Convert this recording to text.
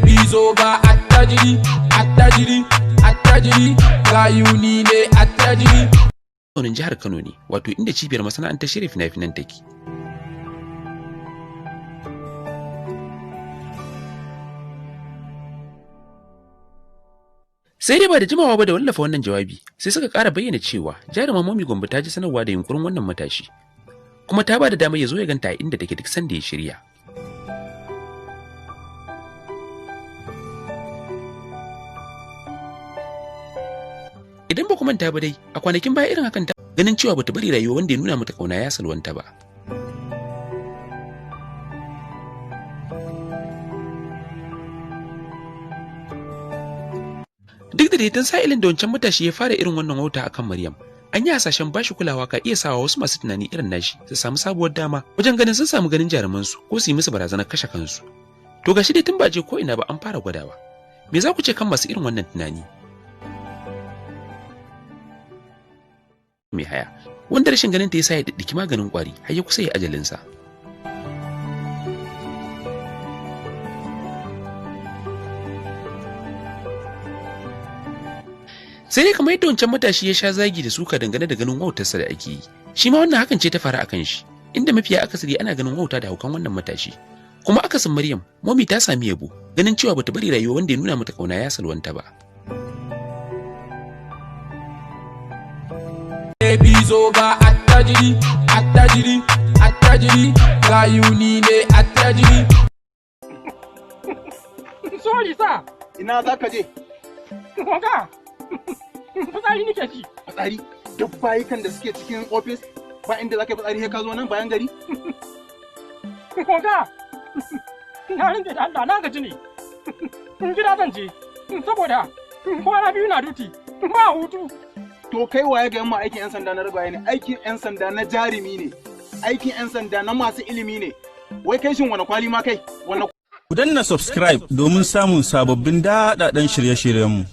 bizo ga attajiri gayuni ne attajiri. Wannan jihar Kano ne, wato inda cibiyar masana'antar shirya fina-finan take. Sai dai ba da jimawa ba da wallafa wannan jawabi, sai suka ƙara bayyana cewa jarumar Momi Gombe ta ji sanarwa da yunkurin wannan matashi, kuma ta ba da damar ya zo ya ganta a inda take duk sanda ya shirya. Idan ba ku manta ba dai, a kwanakin baya irin hakan ta ganin cewa bata bari rayuwa wanda ya nuna mata kauna ya salwanta ba. Duk da daitan sa'ilin da wancan matashi ya fara irin wannan wauta akan Maryam, an yi hasashen bashi kulawa ka iya sawa wasu masu tunani irin nashi su samu sabuwar dama wajen ganin sun samu ganin jarumansu ko su yi musu barazanar kashe kansu. To gashi dai tun ba je ko ina ba an fara gwadawa. Me za ku ce kan masu irin wannan tunani? Mai haya, wanda rashin ganin ta yasa ya diddiki maganin kwari har ya kusa ya ajalinsa. Sai dai kamar yadda wancan matashi ya sha zagi da suka dangane da ganin wautarsa da ake yi, shi ma wannan hakan ce ta faru akan shi, inda mafiya akasari ana ganin wauta da haukan wannan matashi. Kuma akasin Maryam, Momi ta sami yabo ganin cewa bata bari rayuwa wanda ya nuna mata kauna ya salwanta ba. Bizo ga attajiri gayuni ne attajiri. Sorry sa. Ina za ka je? Koga. Fitsari nake ci. Fitsari? Duk bayikan da suke cikin ofis ba inda za ka yi fitsari sai ka zo nan bayan gari? Koga. Na rinke da Allah na gaji ne. Gida zan je. Saboda kwana biyu na duti. Ba hutu. To kai waye ga yamma aikin 'yan sanda na ragaye ne, aikin 'yan sanda na jarumi ne, aikin 'yan sanda na masu ilimi ne. Wai kai shin wani kwali ma kai? Ku danna subscribe domin samun sababbin daɗaɗɗen shirye-shiryenmu.